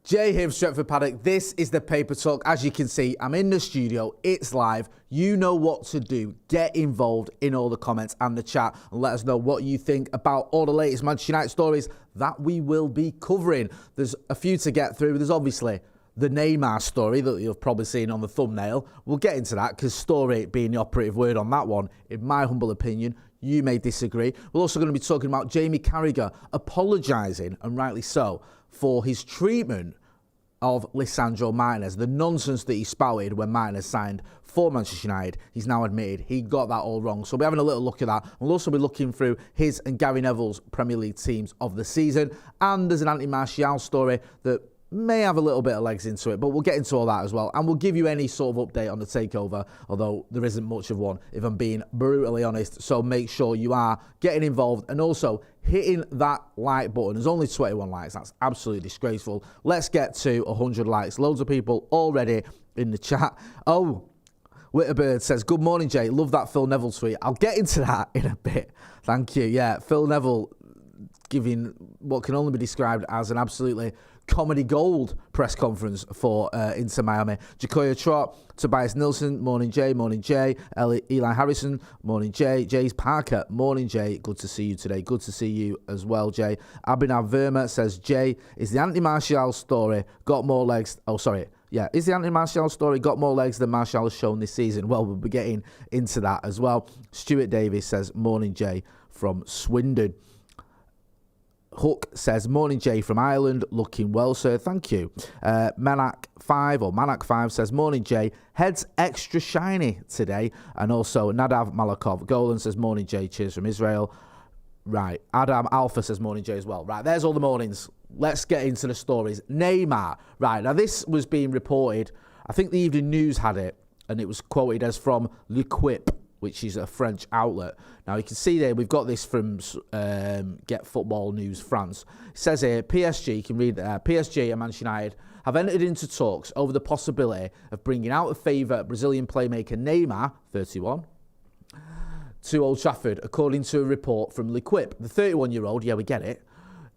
Jay here from Stretford Paddock. This is the Paper Talk. As you can see, I'm in the studio. It's live. You know what to do. Get involved in all the comments and the chat and let us know what you think about all the latest Manchester United stories that we will be covering. There's a few to get through. There's obviously the Neymar story that you've probably seen on the thumbnail. We'll get into that because story being the operative word on that one, in my humble opinion. You may disagree. We're also going to be talking about Jamie Carragher apologising, and rightly so, for his treatment of Lisandro Martinez, the nonsense that he spouted when Martinez signed for Manchester United. He's now admitted he got that all wrong. So we're having a little look at that. We'll also be looking through his and Gary Neville's Premier League teams of the season. And there's an anti-Martial story that may have a little bit of legs into it, but we'll get into all that as well. And we'll give you any sort of update on the takeover, although there isn't much of one, if I'm being brutally honest. So make sure you are getting involved and also hitting that like button. There's only 21 likes. That's absolutely disgraceful. Let's get to 100 likes. Loads of people already in the chat. Oh, Witterbird says, good morning, Jay. Love that Phil Neville tweet. I'll get into that in a bit. Thank you. Yeah, Phil Neville giving what can only be described as an absolutely comedy gold press conference for Inter Miami. Jacoya Trott, Tobias Nilsson, morning Jay, Eli Harrison, morning Jay, Jays Parker, morning Jay, good to see you today, good to see you as well, Jay. Abhinav Verma says, Jay, is the anti-Martial story got more legs? Oh, sorry. Yeah, is the anti-Martial story got more legs than Martial has shown this season? Well, we'll be getting into that as well. Stuart Davies says, morning Jay from Swindon. Hook says, morning Jay from Ireland, looking well, sir, thank you. Manak5 says, morning Jay, heads extra shiny today. And also Nadav Malakov Golan says, morning Jay, cheers from Israel. Right, Adam Alpha says, morning Jay as well. Right, there's all the mornings. Let's get into the stories. Neymar. Right, now this was being reported, I think the Evening News had it, and it was quoted as from L'Equipe, which is a French outlet. Now, you can see there, we've got this from Get Football News France. It says here, PSG, you can read there, PSG and Manchester United have entered into talks over the possibility of bringing out of favour Brazilian playmaker Neymar, 31, to Old Trafford, according to a report from L'Equipe. The 31-year-old, yeah, we get it,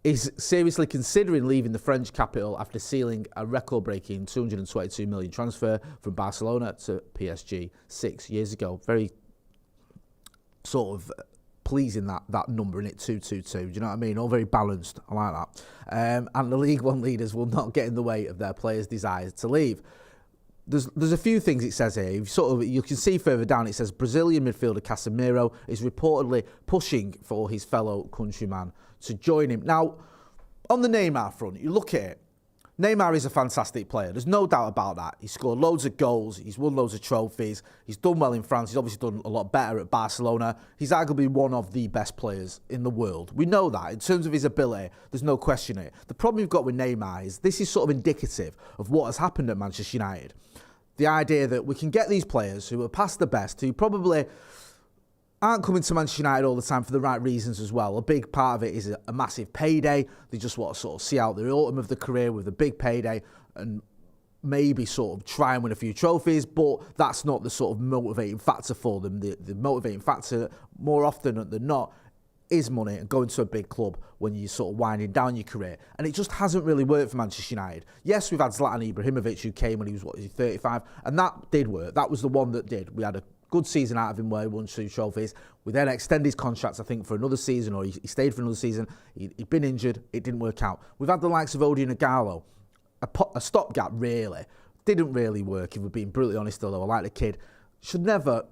is seriously considering leaving the French capital after sealing a record-breaking $222 million transfer from Barcelona to PSG 6 years ago. Very sort of pleasing that number in it, 222. Do you know what I mean? All very balanced. I like that. And the League One leaders will not get in the way of their players' desires to leave. There's a few things it says here. You can see further down, it says Brazilian midfielder Casemiro is reportedly pushing for his fellow countryman to join him. Now, on the Neymar front, you look at it, Neymar is a fantastic player. There's no doubt about that. He's scored loads of goals. He's won loads of trophies. He's done well in France. He's obviously done a lot better at Barcelona. He's arguably one of the best players in the world. We know that. In terms of his ability, there's no question it. The problem we've got with Neymar is this is sort of indicative of what has happened at Manchester United. The idea that we can get these players who are past the best, who probably aren't coming to Manchester United all the time for the right reasons as well. A big part of it is a massive payday. They just want to sort of see out the autumn of the career with a big payday and maybe sort of try and win a few trophies, but that's not the sort of motivating factor for them. The motivating factor, more often than not, is money and going to a big club when you're sort of winding down your career. And it just hasn't really worked for Manchester United. Yes, we've had Zlatan Ibrahimovic, who came when he was, 35, and that did work. That was the one that did. We had a good season out of him where he won 2 trophies. We then extended his contract, I think, for another season, or he stayed for another season. He'd been injured. It didn't work out. We've had the likes of Odion Ighalo, a stopgap, really. Didn't really work, if we're being brutally honest, although I like the kid. Should never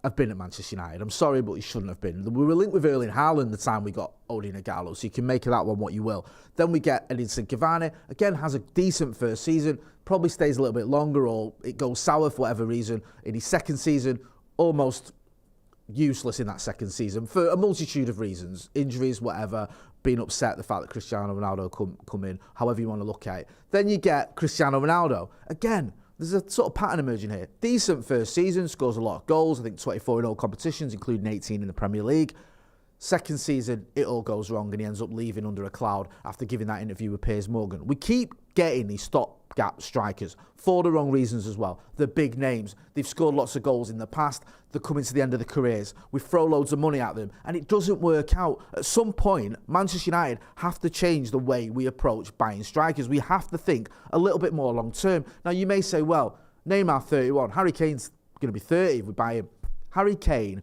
have been at Manchester United. I'm sorry, but he shouldn't have been. We were linked with Erling Haaland the time we got Odion Ighalo, so you can make of that one what you will. Then we get Edinson Cavani, again, has a decent first season, probably stays a little bit longer, or it goes sour for whatever reason. In his second season, almost useless in that second season for a multitude of reasons, injuries, whatever, being upset the fact that Cristiano Ronaldo come in, however you want to look at it. Then you get Cristiano Ronaldo. Again, there's a sort of pattern emerging here. Decent first season, scores a lot of goals, I think 24 in all competitions, including 18 in the Premier League. Second season, it all goes wrong and he ends up leaving under a cloud after giving that interview with Piers Morgan. We keep getting these stopgap strikers for the wrong reasons as well. The big names. They've scored lots of goals in the past. They're coming to the end of their careers. We throw loads of money at them and it doesn't work out. At some point, Manchester United have to change the way we approach buying strikers. We have to think a little bit more long term. Now, you may say, well, Neymar 31, Harry Kane's going to be 30 if we buy him. Harry Kane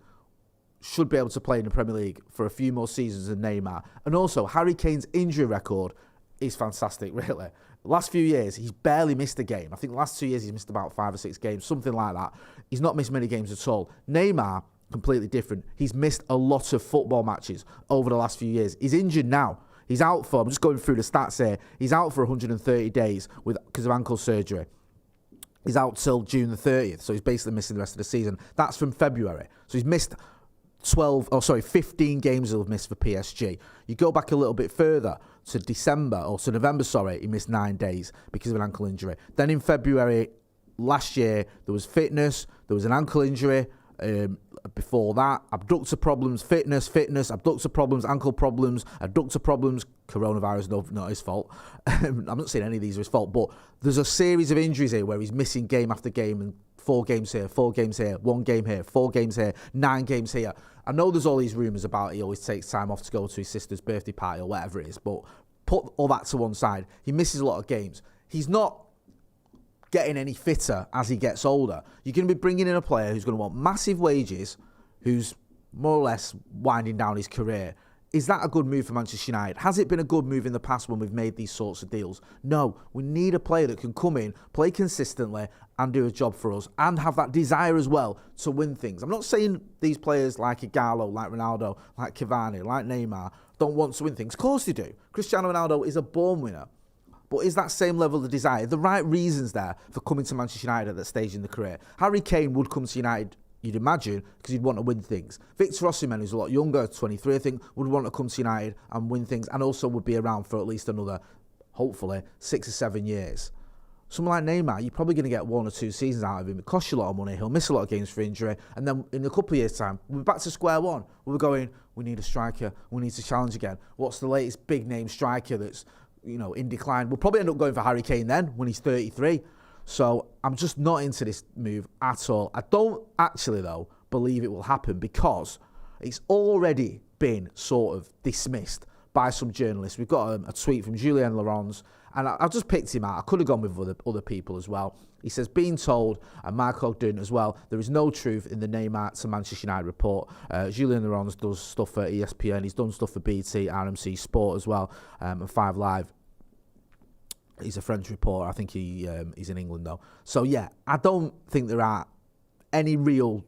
should be able to play in the Premier League for a few more seasons than Neymar. And also, Harry Kane's injury record is fantastic, really. The last few years, he's barely missed a game. I think the last 2 years, he's missed about 5 or 6 games, something like that. He's not missed many games at all. Neymar, completely different. He's missed a lot of football matches over the last few years. He's injured now. He's out for, I'm just going through the stats here, he's out for 130 days because of ankle surgery. He's out till June the 30th, so he's basically missing the rest of the season. That's from February. So he's missed 15 games he'll have missed for PSG. You go back a little bit further to November, he missed 9 days because of an ankle injury. Then in February last year, there was fitness, there was an ankle injury. Before that, abductor problems, fitness, abductor problems, ankle problems, adductor problems, coronavirus, not his fault. I'm not saying any of these are his fault, but there's a series of injuries here where he's missing game after game and 4 games here, 4 games here, 1 game here, 4 games here, 9 games here. I know there's all these rumours about he always takes time off to go to his sister's birthday party or whatever it is, but put all that to one side. He misses a lot of games. He's not getting any fitter as he gets older. You're going to be bringing in a player who's going to want massive wages, who's more or less winding down his career. Is that a good move for Manchester United? Has it been a good move in the past when we've made these sorts of deals? No. We need a player that can come in, play consistently, and do a job for us, and have that desire as well to win things. I'm not saying these players like Igalo, like Ronaldo, like Cavani, like Neymar don't want to win things. Of course they do. Cristiano Ronaldo is a born winner. But is that same level of desire, the right reasons there for coming to Manchester United at that stage in the career? Harry Kane would come to United, you'd imagine, because he'd want to win things. Victor Osimhen, who's a lot younger, 23 I think, would want to come to United and win things, and also would be around for at least another, hopefully, 6 or 7 years. Someone like Neymar, you're probably going to get 1 or 2 seasons out of him. It costs you a lot of money. He'll miss a lot of games for injury. And then in a couple of years' time, we'll be back to square one. We're going, we need a striker. We need to challenge again. What's the latest big-name striker that's, in decline? We'll probably end up going for Harry Kane then when he's 33. So I'm just not into this move at all. I don't actually, though, believe it will happen because it's already been sort of dismissed by some journalists. We've got a tweet from Julien Laurens, and I just picked him out. I could have gone with other people as well. He says, being told, and Mark Ogden as well, there is no truth in the Neymar to Manchester United report. Julien Laurens does stuff for ESPN. He's done stuff for BT, RMC Sport as well, and 5 Live. He's a French reporter. I think he's in England, though. So, yeah, I don't think there are any real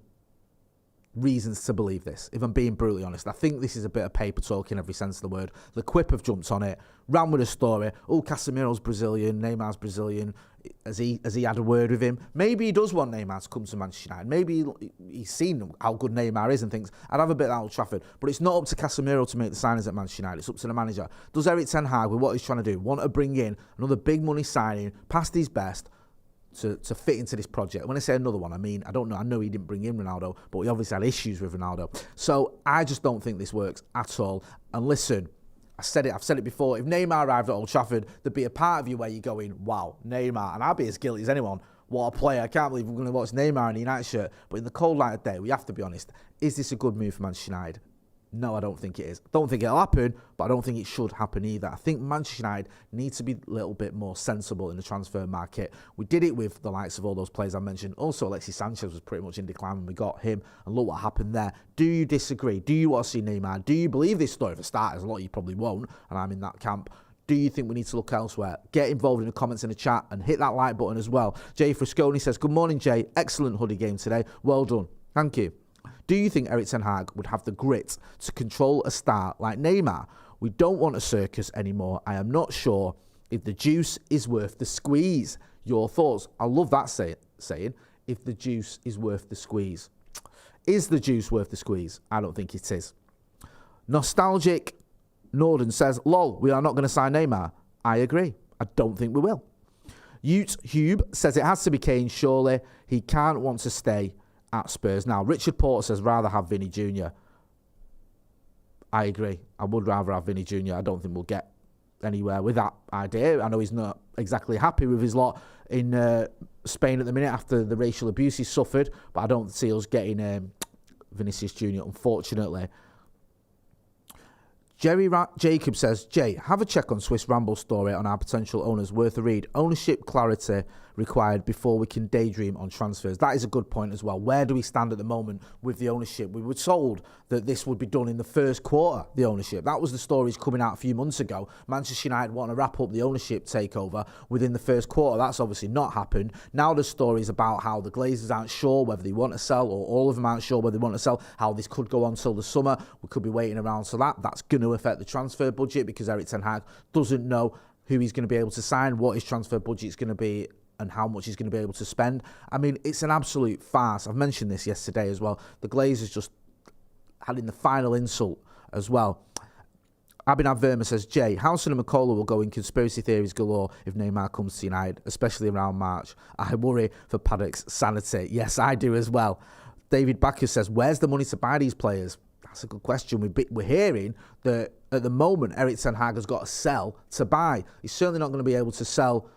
reasons to believe this, if I'm being brutally honest. I think this is a bit of paper talk in every sense of the word. The Quip have jumped on it, ran with a story. Oh, Casemiro's Brazilian, Neymar's Brazilian. Has he had a word with him? Maybe he does want Neymar to come to Manchester United. Maybe he's seen how good Neymar is and thinks, I'd have a bit at Old Trafford. But it's not up to Casemiro to make the signings at Manchester United. It's up to the manager. Does Erik ten Hag, with what he's trying to do, want to bring in another big money signing, past his best, to fit into this project? When I say another one, I mean, I don't know. I know he didn't bring in Ronaldo, but he obviously had issues with Ronaldo. So I just don't think this works at all. And listen, I've said it before. If Neymar arrived at Old Trafford, there'd be a part of you where you're going, wow, Neymar. And I'd be as guilty as anyone. What a player. I can't believe we're going to watch Neymar in a United shirt. But in the cold light of day, we have to be honest. Is this a good move for Manchester United? No, I don't think it is. I don't think it'll happen, but I don't think it should happen either. I think Manchester United needs to be a little bit more sensible in the transfer market. We did it with the likes of all those players I mentioned. Also, Alexis Sanchez was pretty much in decline when we got him, and look what happened there. Do you disagree? Do you want to see Neymar? Do you believe this story for starters? A lot of you probably won't, and I'm in that camp. Do you think we need to look elsewhere? Get involved in the comments in the chat and hit that like button as well. Jay Frisconi says, good morning, Jay. Excellent hoodie game today. Well done. Thank you. Do you think Erik ten Hag would have the grit to control a star like Neymar? We don't want a circus anymore. I am not sure if the juice is worth the squeeze. Your thoughts? I love that saying, if the juice is worth the squeeze. Is the juice worth the squeeze? I don't think it is. Nostalgic Norden says, lol, we are not going to sign Neymar. I agree. I don't think we will. Ute Hube says it has to be Kane, surely. He can't want to stay at Spurs. Now, Richard Porter says rather have Vinny Jr. I agree. I would rather have Vinny Jr. I don't think we'll get anywhere with that idea. I know he's not exactly happy with his lot in Spain at the minute after the racial abuse he suffered, but I don't see us getting Vinicius Jr., unfortunately. Jerry Jacob says, Jay, have a check on Swiss Ramble story on our potential owners. Worth a read. Ownership clarity required before we can daydream on transfers. That is a good point as well. Where do we stand at the moment with the ownership? We were told that this would be done in the first quarter, the ownership. That was the stories coming out a few months ago. Manchester United want to wrap up the ownership takeover within the first quarter. That's obviously not happened. Now there's stories about how the Glazers aren't sure whether they want to sell, or all of them aren't sure whether they want to sell, how this could go on till the summer. We could be waiting around for that. That's going to affect the transfer budget because Erik ten Hag doesn't know who he's going to be able to sign, what his transfer budget is going to be, and how much he's going to be able to spend. I mean, it's an absolute farce. I've mentioned this yesterday as well. The Glazers just had in the final insult as well. Abhinav Verma says, Jay, Housen and McCullough will go in conspiracy theories galore if Neymar comes to United, especially around March. I worry for Paddock's sanity. Yes, I do as well. David Backer says, where's the money to buy these players? That's a good question. We're hearing that at the moment, Erik ten Hag has got to sell to buy. He's certainly not going to be able to sell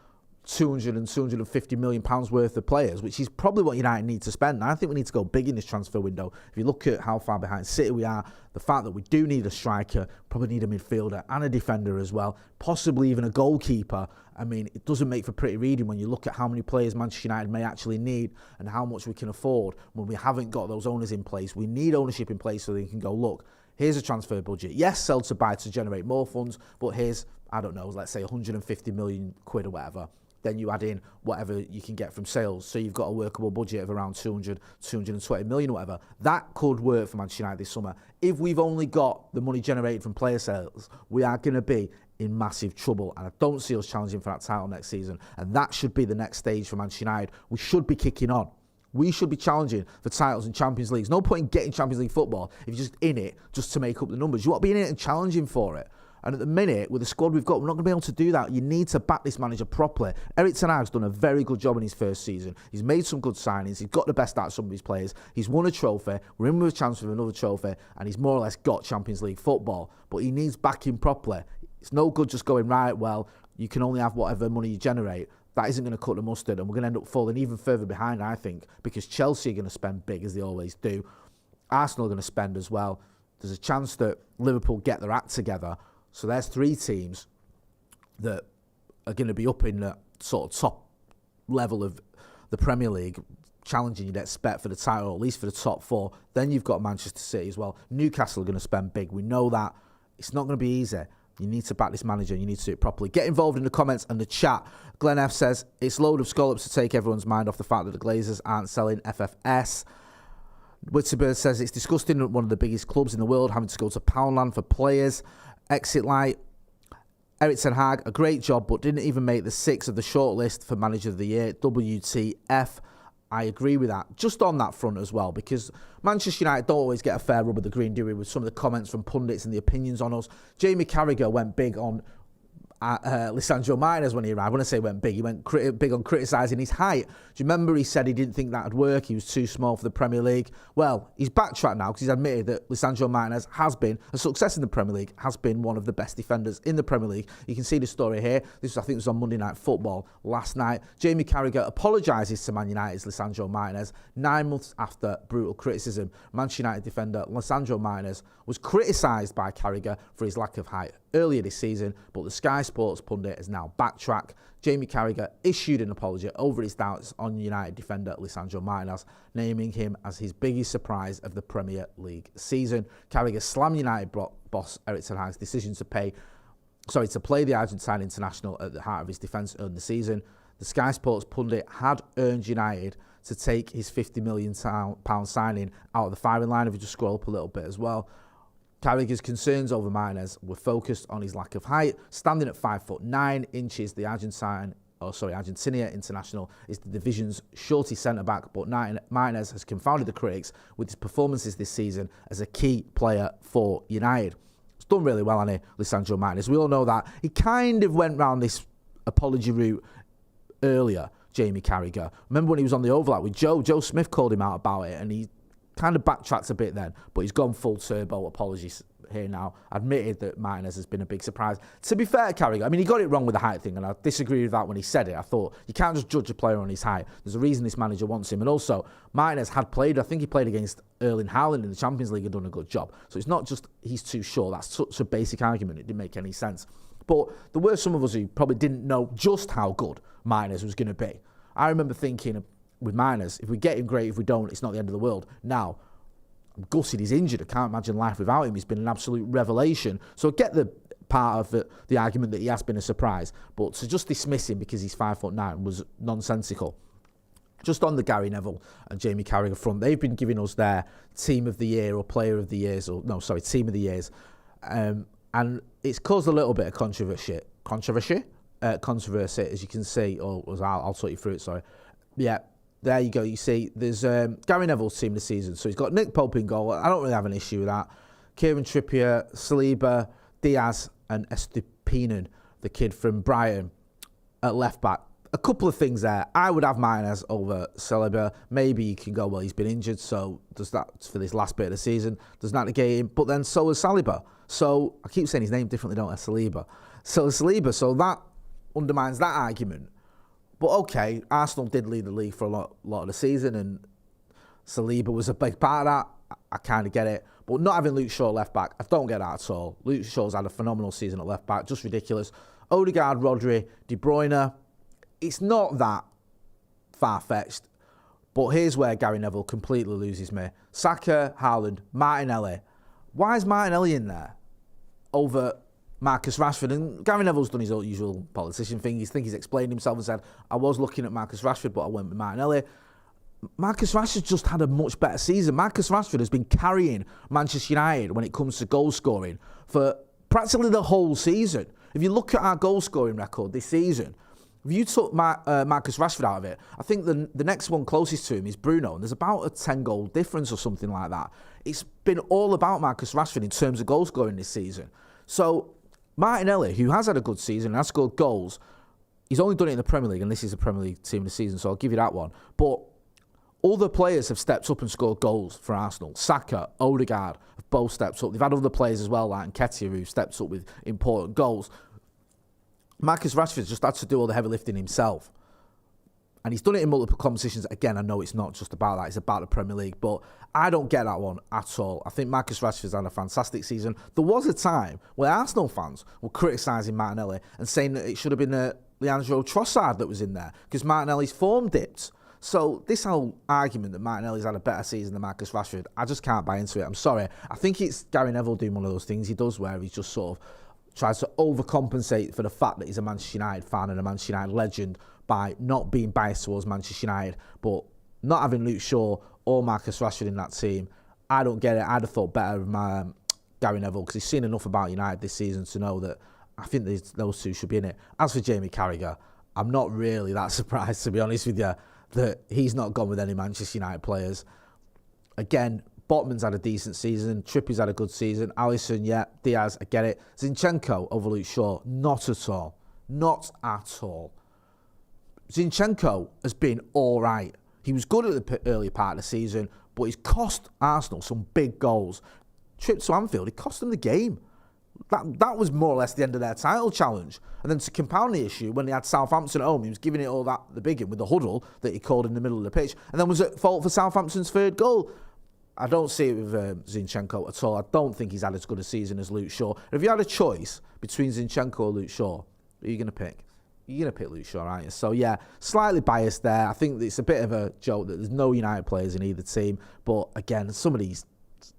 200 and 250 million pounds worth of players, which is probably what United need to spend. And I think we need to go big in this transfer window. If you look at how far behind City we are, the fact that we do need a striker, probably need a midfielder and a defender as well, possibly even a goalkeeper. I mean, it doesn't make for pretty reading when you look at how many players Manchester United may actually need and how much we can afford when we haven't got those owners in place. We need ownership in place so they can go, look, here's a transfer budget. Yes, sell to buy to generate more funds, but here's, I don't know, let's say 150 million quid or whatever. Then you add in whatever you can get from sales. So you've got a workable budget of around 200, 220 million, whatever. That could work for Manchester United this summer. If we've only got the money generated from player sales, we are going to be in massive trouble. And I don't see us challenging for that title next season. And that should be the next stage for Manchester United. We should be kicking on. We should be challenging for titles in Champions League. There's no point in getting Champions League football if you're just in it just to make up the numbers. You want to be in it and challenging for it. And at the minute, with the squad we've got, we're not going to be able to do that. You need to back this manager properly. Erik ten Hag's done a very good job in his first season. He's made some good signings. He's got the best out of some of his players. He's won a trophy. We're in with a chance for another trophy. And he's more or less got Champions League football. But he needs backing properly. It's no good just going, right, well, you can only have whatever money you generate. That isn't going to cut the mustard. And we're going to end up falling even further behind, I think, because Chelsea are going to spend big, as they always do. Arsenal are going to spend as well. There's a chance that Liverpool get their act together. So there's three teams that are going to be up in the sort of top level of the Premier League, challenging you'd expect for the title, or at least for the top four. Then you've got Manchester City as well. Newcastle are going to spend big. We know that. It's not going to be easy. You need to back this manager and you need to do it properly. Get involved in the comments and the chat. Glenn F says, it's load of scallops to take everyone's mind off the fact that the Glazers aren't selling FFS. Witterbird says, it's disgusting that one of the biggest clubs in the world having to go to Poundland for players. Exit light. Erik ten Hag, a great job, but didn't even make the 6 of the shortlist for Manager of the Year. WTF. I agree with that. Just on that front as well, because Manchester United don't always get a fair rub of the green, do we, with some of the comments from pundits and the opinions on us. Jamie Carragher went big on Lisandro Martinez when he arrived. When I say went big, he went big on criticising his height. Do you remember he said he didn't think that would work? He was too small for the Premier League. Well, he's backtracked now because he's admitted that Lisandro Martinez has been a success in the Premier League, has been one of the best defenders in the Premier League. You can see the story here. This, I think, was on Monday Night Football last night. Jamie Carragher apologises to Man United's Lisandro Martinez 9 months after brutal criticism. Manchester United defender Lisandro Martinez was criticised by Carragher for his lack of height earlier this season, but the Sky Sports pundit has now backtracked. Jamie Carragher issued an apology over his doubts on United defender Lisandro Martinez, naming him as his biggest surprise of the Premier League season. Carragher slammed United boss Erik ten Hag's decision to play the Argentine international at the heart of his defence early in the season. The Sky Sports pundit had urged United to take his £50 million signing out of the firing line. If you just scroll up a little bit as well. Carragher's concerns over Martinez were focused on his lack of height. Standing at 5'9", the Argentina international is the division's shorty centre-back, but Martinez has confounded the critics with his performances this season as a key player for United. He's done really well, hasn't he, Lisandro Martinez? We all know that. He kind of went round this apology route earlier, Jamie Carragher. Remember when he was on the overlap with Joe? Joe Smith called him out about it, and he kind of backtracked a bit then, but he's gone full turbo apologies here now, admitted that Martinez has been a big surprise. To be fair, Carragher, I mean, he got it wrong with the height thing, and I disagree with that when he said it. I thought, you can't just judge a player on his height. There's a reason this manager wants him. And also, Martinez had played, I think he played against Erling Haaland in the Champions League and done a good job. So it's not just he's too short. That's such a basic argument. It didn't make any sense. But there were some of us who probably didn't know just how good Martinez was going to be. I remember thinking with Martinez, if we get him, great. If we don't, it's not the end of the world. Now, I'm gutted he's injured. I can't imagine life without him. He's been an absolute revelation. So I get the part of the argument that he has been a surprise. But to just dismiss him because he's 5'9" was nonsensical. Just on the Gary Neville and Jamie Carragher front, they've been giving us their team of the year or player of the years, team of the years. And it's caused a little bit of controversy, as you can see, I'll talk you through it, sorry. Yeah, there you go. You see, there's Gary Neville's team of the season. So he's got Nick Pope in goal. I don't really have an issue with that. Kieran Trippier, Saliba, Diaz, and Estupiñán, the kid from Brighton, at left back. A couple of things there. I would have Martinez over Saliba. Maybe you can go, well, he's been injured, so does that for this last bit of the season, does that negate him? But then so is Saliba. So I keep saying his name differently, don't I? Saliba. So that undermines that argument. But okay, Arsenal did lead the league for a lot of the season, and Saliba was a big part of that. I kind of get it. But not having Luke Shaw left back, I don't get that at all. Luke Shaw's had a phenomenal season at left back, just ridiculous. Odegaard, Rodri, De Bruyne, it's not that far-fetched. But here's where Gary Neville completely loses me. Saka, Haaland, Martinelli. Why is Martinelli in there over Marcus Rashford? And Gary Neville's done his usual politician thing. He's explained himself and said, I was looking at Marcus Rashford, but I went with Martinelli. Marcus Rashford's just had a much better season. Marcus Rashford has been carrying Manchester United when it comes to goal scoring for practically the whole season. If you look at our goal scoring record this season, if you took Marcus Rashford out of it, I think the next one closest to him is Bruno, and there's about a 10-goal difference or something like that. It's been all about Marcus Rashford in terms of goal scoring this season. So Martinelli, who has had a good season and has scored goals, he's only done it in the Premier League, and this is the Premier League team of the season, so I'll give you that one. But all the players have stepped up and scored goals for Arsenal. Saka, Odegaard have both stepped up. They've had other players as well, like Nketiah, who've stepped up with important goals. Marcus Rashford's just had to do all the heavy lifting himself. And he's done it in multiple competitions. Again, I know it's not just about that, it's about the Premier League, but I don't get that one at all. I think Marcus Rashford's had a fantastic season. There was a time where Arsenal fans were criticising Martinelli and saying that it should have been Leandro Trossard that was in there because Martinelli's form dipped. So this whole argument that Martinelli's had a better season than Marcus Rashford, I just can't buy into it. I'm sorry. I think it's Gary Neville doing one of those things he does where he's just sort of tries to overcompensate for the fact that he's a Manchester United fan and a Manchester United legend by not being biased towards Manchester United, but not having Luke Shaw or Marcus Rashford in that team. I don't get it. I'd have thought better of Gary Neville because he's seen enough about United this season to know that I think those two should be in it. As for Jamie Carragher, I'm not really that surprised, to be honest with you, that he's not gone with any Manchester United players. Again, Botman's had a decent season. Trippier's had a good season. Alisson, yeah. Diaz, I get it. Zinchenko over Luke Shaw, not at all. Not at all. Zinchenko has been all right. He was good at the early part of the season, but he's cost Arsenal some big goals. Trip to Anfield, it cost them the game. That was more or less the end of their title challenge. And then to compound the issue, when they had Southampton at home, he was giving it all that the biggin with the huddle that he called in the middle of the pitch, and then was at fault for Southampton's third goal. I don't see it with Zinchenko at all. I don't think he's had as good a season as Luke Shaw. If you had a choice between Zinchenko or Luke Shaw, who are you going to pick? You're going to pick Luke Shaw, aren't you? So, yeah, slightly biased there. I think it's a bit of a joke that there's no United players in either team. But, again, some of these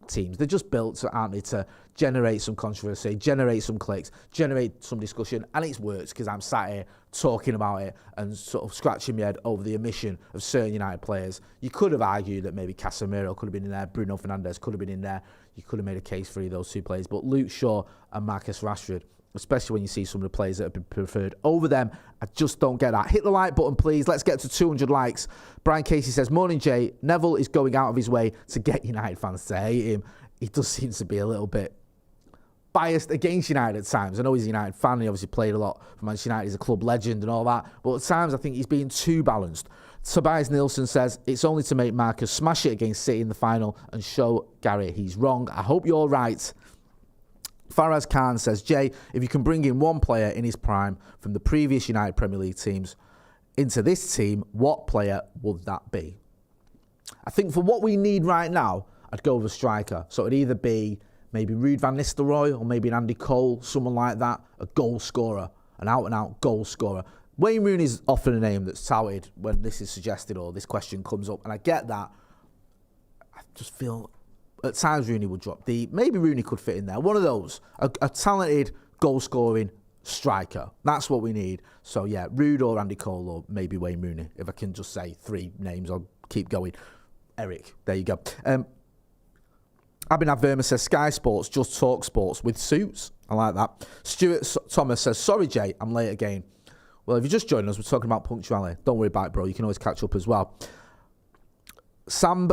teams, they're just built, aren't they, to generate some controversy, generate some clicks, generate some discussion. And it's worked because I'm sat here talking about it and sort of scratching my head over the omission of certain United players. You could have argued that maybe Casemiro could have been in there, Bruno Fernandes could have been in there. You could have made a case for either those two players. But Luke Shaw and Marcus Rashford, especially when you see some of the players that have been preferred over them, I just don't get that. Hit the like button, please. Let's get to 200 likes. Brian Casey says, morning, Jay. Neville is going out of his way to get United fans to hate him. He does seem to be a little bit biased against United at times. I know he's a United fan. He obviously played a lot for Manchester United. He's a club legend and all that. But at times, I think he's being too balanced. Tobias Nielsen says, it's only to make Marcus smash it against City in the final and show Gary he's wrong. I hope you're right. Faraz Khan says, Jay, if you can bring in one player in his prime from the previous United Premier League teams into this team, what player would that be? I think for what we need right now, I'd go with a striker. So it'd either be maybe Ruud van Nistelrooy or maybe an Andy Cole, someone like that, a goal scorer, an out-and-out goal scorer. Wayne Rooney is often a name that's touted when this is suggested or this question comes up, and I get that. I just feel at times Rooney would drop deep. Maybe Rooney could fit in there. One of those, a talented goal-scoring striker. That's what we need. So yeah, Ruud or Andy Cole or maybe Wayne Rooney. If I can just say 3 names, I'll keep going. Eric, there you go. Abhinav Verma says, Sky Sports, just talk sports with suits. I like that. Stuart Thomas says, sorry, Jay, I'm late again. Well, if you just joined us, we're talking about punctuality. Don't worry about it, bro. You can always catch up as well. Sam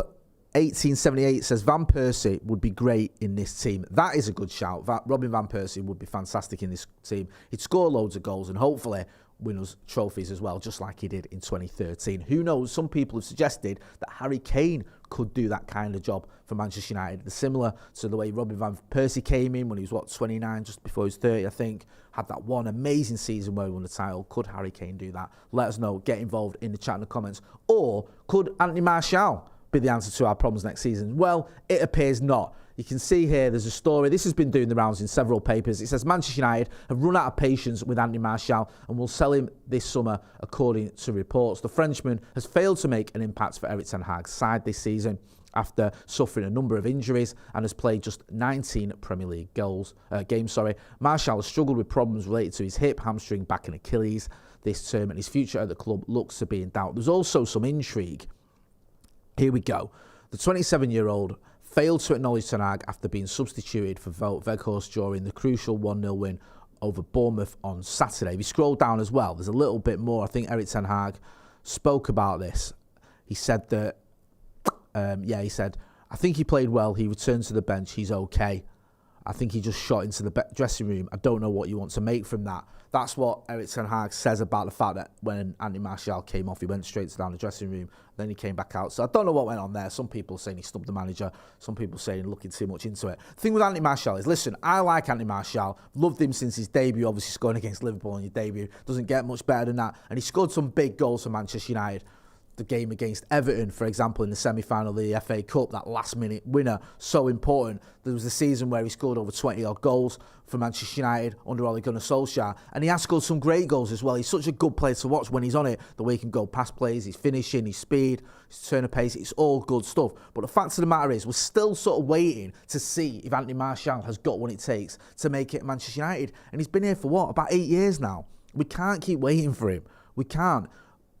1878 says, Van Persie would be great in this team. That is a good shout. Robin Van Persie would be fantastic in this team. He'd score loads of goals and hopefully win us trophies as well, just like he did in 2013. Who knows? Some people have suggested that Harry Kane could do that kind of job for Manchester United. Similar to the way Robin Van Persie came in when he was, 29, just before he was 30, I think. Had that one amazing season where he won the title. Could Harry Kane do that? Let us know. Get involved in the chat and the comments. Or could Anthony Martial be the answer to our problems next season? Well, it appears not. You can see here there's a story. This has been doing the rounds in several papers. It says Manchester United have run out of patience with Anthony Martial and will sell him this summer, according to reports. The Frenchman has failed to make an impact for Erik ten Hag's side this season after suffering a number of injuries and has played just 19 Premier League games. Martial has struggled with problems related to his hip, hamstring, back and Achilles this term, and his future at the club looks to be in doubt. There's also some intrigue. Here we go. The 27-year-old failed to acknowledge Ten Hag after being substituted for Wout Weghorst during the crucial 1-0 win over Bournemouth on Saturday. If you scroll down as well, there's a little bit more. I think Erik ten Hag spoke about this. He said that, he said, I think he played well. He returned to the bench. He's okay. I think he just shot into the dressing room. I don't know what you want to make from that. That's what Erik ten Hag says about the fact that when Anthony Martial came off, he went straight down the dressing room. Then he came back out. So I don't know what went on there. Some people saying he stubbed the manager. Some people saying looking too much into it. The thing with Anthony Martial is, listen, I like Anthony Martial. Loved him since his debut. Obviously scoring against Liverpool on your debut. Doesn't get much better than that. And he scored some big goals for Manchester United. The game against Everton, for example, in the semi-final of the FA Cup, that last-minute winner, so important. There was a season where he scored over 20-odd goals for Manchester United under Ole Gunnar Solskjaer, and he has scored some great goals as well. He's such a good player to watch when he's on it, the way he can go past plays, his finishing, his speed, his turn of pace, it's all good stuff. But the fact of the matter is, we're still sort of waiting to see if Anthony Martial has got what it takes to make it at Manchester United. And he's been here for what, about 8 years now? We can't keep waiting for him. We can't.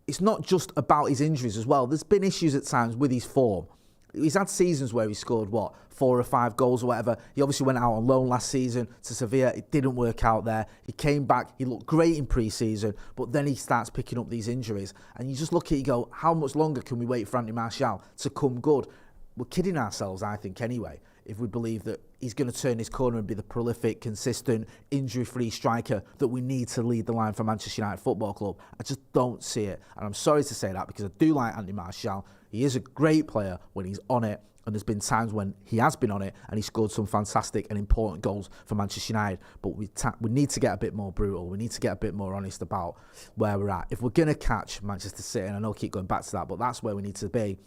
It's not just about his injuries as well. There's been issues at times with his form. He's had seasons where he scored, 4 or 5 goals or whatever. He obviously went out on loan last season to Sevilla. It didn't work out there. He came back. He looked great in pre-season, but then he starts picking up these injuries. And you just look at it, you go, how much longer can we wait for Anthony Martial to come good? We're kidding ourselves, I think, anyway, if we believe that he's going to turn his corner and be the prolific, consistent, injury-free striker that we need to lead the line for Manchester United Football Club. I just don't see it. And I'm sorry to say that because I do like Anthony Martial. He is a great player when he's on it. And there's been times when he has been on it and he scored some fantastic and important goals for Manchester United. But we need to get a bit more brutal. We need to get a bit more honest about where we're at. If we're going to catch Manchester City, and I know I keep going back to that, but that's where we need to be,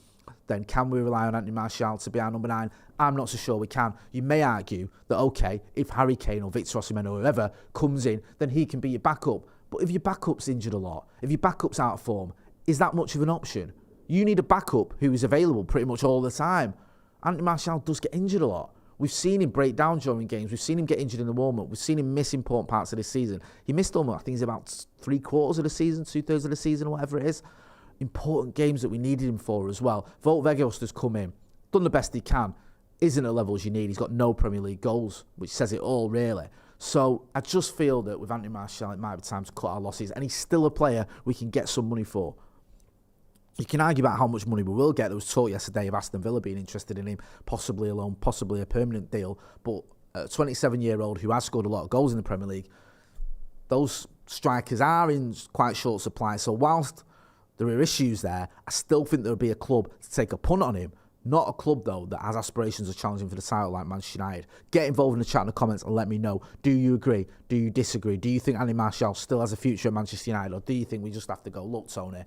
then can we rely on Anthony Martial to be our number 9? I'm not so sure we can. You may argue that, okay, if Harry Kane or Victor Osimhen or whoever comes in, then he can be your backup. But if your backup's injured a lot, if your backup's out of form, is that much of an option? You need a backup who is available pretty much all the time. Anthony Martial does get injured a lot. We've seen him break down during games. We've seen him get injured in the warm-up. We've seen him miss important parts of this season. He missed almost, I think he's about 3/4 of the season, 2/3 of the season, or whatever it is. Important games that we needed him for as well. Wout Weghorst has come in, done the best he can, isn't at levels you need. He's got no Premier League goals, which says it all, really. So I just feel that with Anthony Martial, it might be time to cut our losses. And he's still a player we can get some money for. You can argue about how much money we will get. There was talk yesterday of Aston Villa being interested in him, possibly a loan, possibly a permanent deal. But a 27-year-old who has scored a lot of goals in the Premier League, those strikers are in quite short supply. So whilst there are issues there, I still think there will be a club to take a punt on him Not a club, though, that has aspirations of challenging for the title like Manchester United. Get involved in the chat in the comments and let me know. Do you agree? Do you disagree? Do you think Andy Martial still has a future at Manchester United? Or do you think we just have to go, look, Tony,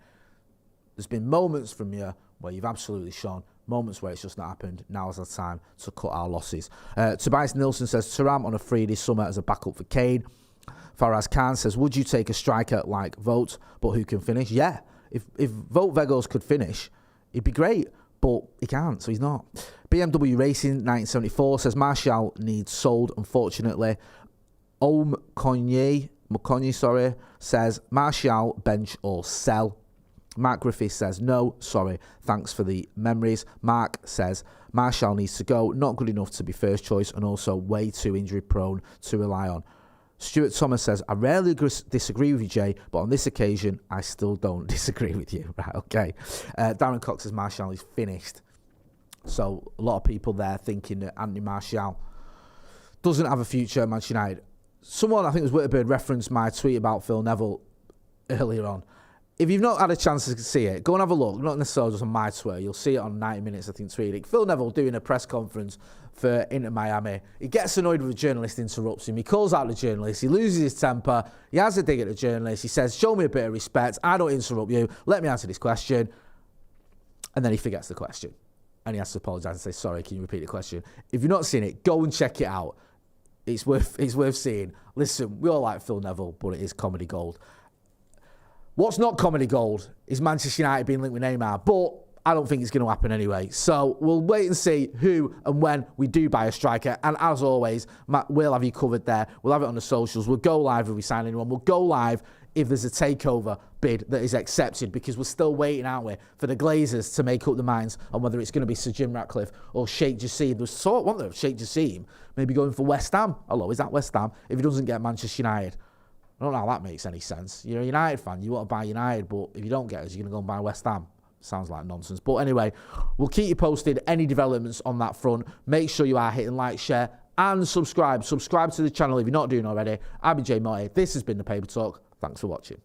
there's been moments from you where you've absolutely shone, moments where it's just not happened. Now's the time to cut our losses. Tobias Nilsson says, Thuram on a free this summer as a backup for Kane. Faraz Khan says, would you take a striker like Vogt, but who can finish? Yeah. If Vogt Vegos could finish, it'd be great. But he can't, so he's not. BMW Racing 1974 says Martial needs sold, unfortunately. Om Konye says Martial bench or sell. Mark Griffith says no, sorry, thanks for the memories. Mark says Martial needs to go, not good enough to be first choice and also way too injury prone to rely on. Stuart Thomas says, I rarely disagree with you, Jay, but on this occasion, I still don't disagree with you. Right, okay. Darren Cox says Martial is finished. So a lot of people there thinking that Anthony Martial doesn't have a future at Manchester United. Someone, I think it was Whitterbird, referenced my tweet about Phil Neville earlier on. If you've not had a chance to see it, go and have a look. Not necessarily just on my Twitter. You'll see it on 90 Minutes, I think, tweeting. Phil Neville doing a press conference for Inter Miami. He gets annoyed with a journalist, interrupts him. He calls out the journalist. He loses his temper. He has a dig at the journalist. He says, show me a bit of respect. I don't interrupt you. Let me answer this question. And then he forgets the question. And he has to apologise and say, sorry, can you repeat the question? If you've not seen it, go and check it out. It's worth seeing. Listen, we all like Phil Neville, but it is comedy gold. What's not comedy gold is Manchester United being linked with Neymar, but I don't think it's going to happen anyway. So we'll wait and see who and when we do buy a striker. And as always, Matt, we'll have you covered there. We'll have it on the socials. We'll go live if we sign anyone. We'll go live if there's a takeover bid that is accepted, because we're still waiting, aren't we, for the Glazers to make up their minds on whether it's going to be Sir Jim Ratcliffe or Sheikh Jassim. There's sort one of Sheikh Jassim maybe going for West Ham. Hello, is that West Ham? If he doesn't get Manchester United. I don't know how that makes any sense. You're a United fan, you want to buy United, but if you don't get us, you're going to go and buy West Ham. Sounds like nonsense. But anyway, we'll keep you posted. Any developments on that front, make sure you are hitting like, share, and subscribe. Subscribe to the channel if you're not doing already. I've been Jay Motti. This has been The Paper Talk. Thanks for watching.